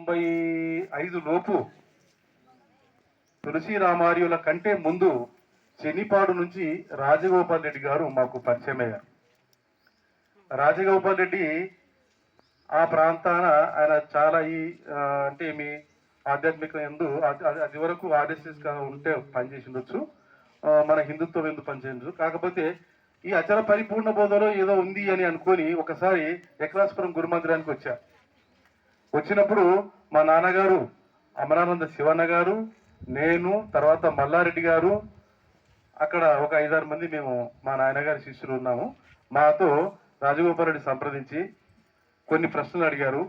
1995 లోపు తులసి రామార్యుల కంటే ముందు చెన్నిపాడు నుంచి రాజగోపాల్ రెడ్డి గారు మాకు పరిచయం అయ్యారు. రాజగోపాల్ రెడ్డి ఆ ప్రాంతాన ఆయన చాలా అంటే మీ ఆధ్యాత్మిక ఎందు అది వరకు ఆర్ఎస్ఎస్ ఉంటే పనిచేసిండొచ్చు, మన హిందుత్వం ఎందుకు పనిచేయచ్చు. కాకపోతే ఈ అచల పరిపూర్ణ బోధలో ఏదో ఉంది అని అనుకొని ఒకసారి ఎక్రాస్పురం గురుమందిరానికి వచ్చారు. వచ్చినప్పుడు మా నాన్నగారు అమరానంద శివన్న గారు, నేను, తర్వాత మల్లారెడ్డి గారు, అక్కడ ఒక 5-6 మంది మేము మా నాన్నగారి శిష్యులు ఉన్నాము. మాతో రాజగోపాల్ రెడ్డి సంప్రదించి కొన్ని ప్రశ్నలు అడిగారు.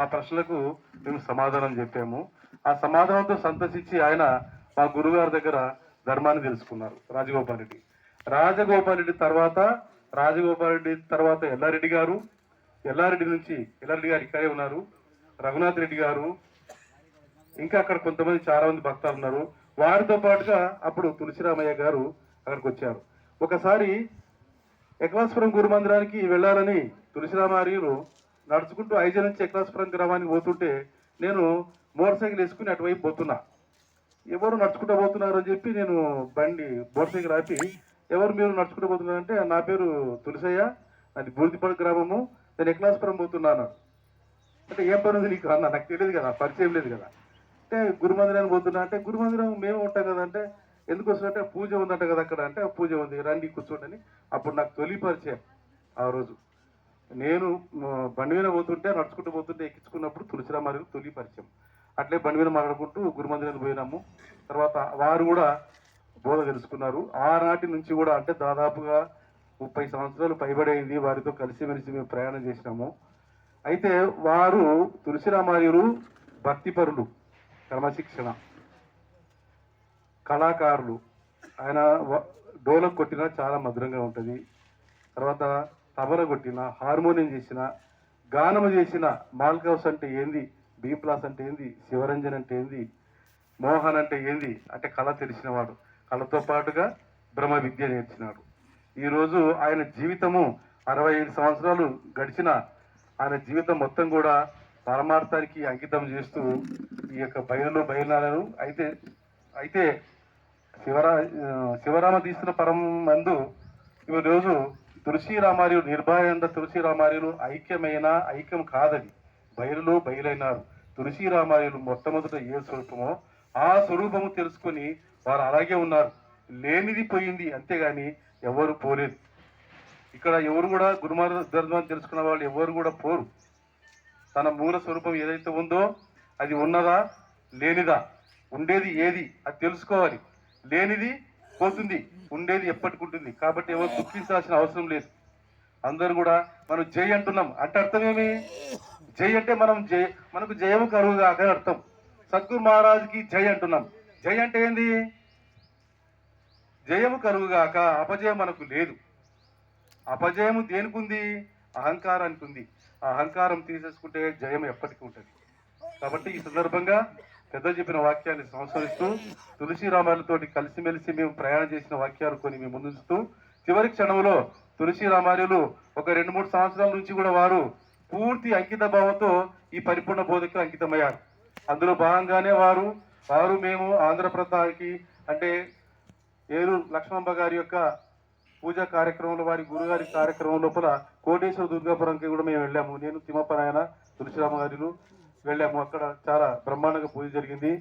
ఆ ప్రశ్నలకు మేము సమాధానం చెప్పాము. ఆ సమాధానంతో సంతోషించి ఆయన మా గురుగారి దగ్గర ధర్మాన్ని తెలుసుకున్నారు రాజగోపాల్ రెడ్డి. రాజగోపాల్ రెడ్డి తర్వాత ఎల్లారెడ్డి గారు, ఎల్లారెడ్డి గారు ఇక్కడే ఉన్నారు, రఘునాథ్ రెడ్డి గారు, ఇంకా అక్కడ కొంతమంది చాలా మంది భక్తులు ఉన్నారు. వారితో పాటుగా అప్పుడు తులసిరామయ్య గారు అక్కడికి వచ్చారు. ఒకసారి ఎక్లాస్పురం గురుమందిరానికి వెళ్ళాలని తులసిరామార్యులు నడుచుకుంటూ ఐజ నుంచి ఎక్లాస్పురం గ్రామానికి పోతుంటే నేను మోటార్ సైకిల్ వేసుకుని అటువైపు పోతున్నా. ఎవరు నడుచుకుంటూ పోతున్నారు అని చెప్పి నేను మోటార్ సైకిల్ ఆపి, ఎవరు మీరు నడుచుకుంటూ పోతున్నారంటే, నా పేరు తులసయ్య, నాది బూర్దిపాడు గ్రామము, నేను ఎక్లాస్పురం పోతున్నాను. అంటే ఏం పని ఉంది నీకు అన్న, నాకు తెలియదు కదా, పరిచయం లేదు కదా. అంటే గురుమందిరానికి పోతున్నా అంటే, గురుమందిరం మేము ఉంటాం కదా అంటే, ఎందుకు వస్తుందంటే పూజ ఉందంట కదా అక్కడ అంటే, పూజ ఉంది రండి కూర్చోండి. అప్పుడు నాకు తొలి పరిచయం. ఆ రోజు నేను బండి మీద పోతుంటే, నడుచుకుంటూ పోతుంటే ఎక్కించుకున్నప్పుడు తులసిరామార్యులు తొలి పరిచయం. అట్లే బండి మీద మాట్లాడుకుంటూ గురుమందిరానికి పోయినాము. తర్వాత వారు కూడా బోధ తెలుసుకున్నారు. ఆనాటి నుంచి కూడా అంటే దాదాపుగా 30 సంవత్సరాలు పైబడైంది వారితో కలిసిమెలిసి మేము ప్రయాణం చేసినాము. అయితే వారు తులసిరామార్యులు భక్తిపరులు, క్రమశిక్షణ, కళాకారులు. ఆయన డోలకు కొట్టినా చాలా మధురంగా ఉంటుంది. తర్వాత తబల కొట్టిన, హార్మోనియం చేసిన, గానము చేసిన, మాల్కౌస్ అంటే ఏంది, బీప్లాస్ అంటే ఏంది, శివరంజన్ అంటే ఏంది, మోహన్ అంటే ఏంది అంటే కళ తెలిసినవాడు. కళతో పాటుగా బ్రహ్మ విద్య నేర్చినాడు. ఈరోజు ఆయన జీవితము 65 సంవత్సరాలు గడిచిన ఆయన జీవితం మొత్తం కూడా పరమార్థానికి అంకితం చేస్తూ ఈ యొక్క బయలునాలను అయితే శివరామ తీసిన పరం మందు ఈరోజు తులసిరామార్యులు, నిర్భయంద తులసిరామార్యులు ఐక్యం కాదది, బయలైనారు. తులసిరామార్యులు మొట్టమొదట ఏ స్వరూపమో ఆ స్వరూపము తెలుసుకొని వారు అలాగే ఉన్నారు. లేనిది పోయింది, అంతేగాని ఎవరు పోలేదు. ఇక్కడ ఎవరు కూడా గురుమార్గం తెలుసుకున్న వాళ్ళు ఎవరు కూడా పోరు. తన మూల స్వరూపం ఏదైతే ఉందో అది ఉన్నదా లేనిదా, ఉండేది ఏది అది తెలుసుకోవాలి. లేనిది పోతుంది, ఉండేది ఎప్పటికుంటుంది. కాబట్టి ఎవరు దుఃఖించాల్సిన అవసరం లేదు. అందరూ కూడా మనం జై అంటున్నాం అంటే అర్థమేమి? జై అంటే మనకు జయము కరువుగా అని అర్థం. సద్గురు మహారాజ్కి జై అంటున్నాం. జై అంటే ఏంది? జయము కరువుగాక, అపజయం మనకు లేదు. అపజయము దేనికుంది? అహంకారానికి ఉంది. ఆ అహంకారం తీసేసుకుంటే జయం ఎప్పటికీ ఉంటుంది. కాబట్టి ఈ సందర్భంగా పెద్దలు చెప్పిన వాక్యాన్ని సంస్కరిస్తూ తులసిరామార్యులతోటి కలిసిమెలిసి మేము ప్రయాణం చేసిన వాక్యాలు కొన్ని మేము ముందుస్తూ, చివరి క్షణంలో తులసిరామార్యులు ఒక 2-3 సంవత్సరాల నుంచి కూడా వారు పూర్తి అంకిత భావంతో ఈ పరిపూర్ణ బోధకు అంకితమయ్యారు. అందులో భాగంగానే వారు మేము ఆంధ్రప్రదేశ్కి అంటే ఏలూరు లక్ష్మమ్మ గారి యొక్క పూజా కార్యక్రమంలో, వారి గురుగారి కార్యక్రమం లోపల కోటేశ్వర దుర్గాపురంకి కూడా మేము వెళ్ళాము. నేను, తిమ్మప్పనాయన, తులసిరామార్యులు వెళ్ళాము. అక్కడ చాలా బ్రహ్మాండంగా పూజ జరిగింది.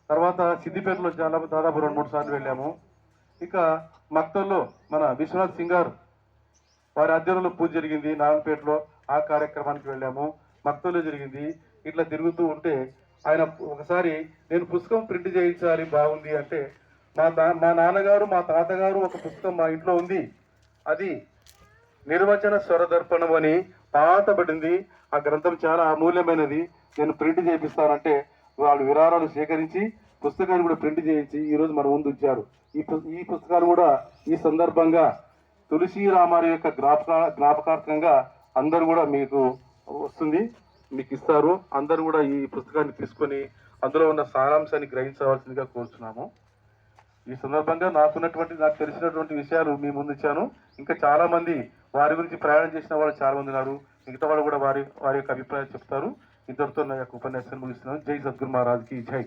తర్వాత సిద్దిపేటలో దాదాపు 2-3 సార్లు వెళ్ళాము. ఇక మక్తల్లో మన విశ్వనాథ్ సింగ్ గారు వారి ఆధ్వర్యంలో పూజ జరిగింది. నారాయణపేటలో ఆ కార్యక్రమానికి వెళ్ళాము. మక్తల్లో జరిగింది. ఇట్లా తిరుగుతూ ఉంటే ఆయన ఒకసారి నేను పుస్తకం ప్రింట్ చేయించాలి బాగుంది అంటే, మా నాన్నగారు మా తాతగారు ఒక పుస్తకం మా ఇంట్లో ఉంది, అది నిర్వచన స్వరదర్పణం అని పాతబడింది. ఆ గ్రంథం చాలా అమూల్యమైనది, నేను ప్రింట్ చేపిస్తానంటే వాళ్ళు విరాళాలు సేకరించి పుస్తకాన్ని కూడా ప్రింట్ చేయించి ఈరోజు మన ముందు ఉంచారు. ఈ పుస్తకాలు కూడా ఈ సందర్భంగా తులసిరామార్యుల యొక్క జ్ఞాపకార్థంగా అందరూ కూడా మీకు వస్తుంది, మీకు ఇస్తారు. అందరూ కూడా ఈ పుస్తకాన్ని తీసుకొని అందులో ఉన్న సారాంశాన్ని గ్రహించవలసిందిగా కోరుతున్నాము. ఈ సందర్భంగా నాకు తెలిసినటువంటి విషయాలు మీ ముందు ఇచ్చాను. ఇంకా చాలా మంది వారి గురించి ప్రయాణం చేసిన వాళ్ళు చాలా మంది ఉన్నారు. మిగతా వాళ్ళు కూడా వారి యొక్క అభిప్రాయాలు చెప్తారు. ఇంతటితో నా యొక్క ఉపన్యాసాన్ని ముగిస్తున్నాను. జై సద్గురు మహారాజ్కి జై.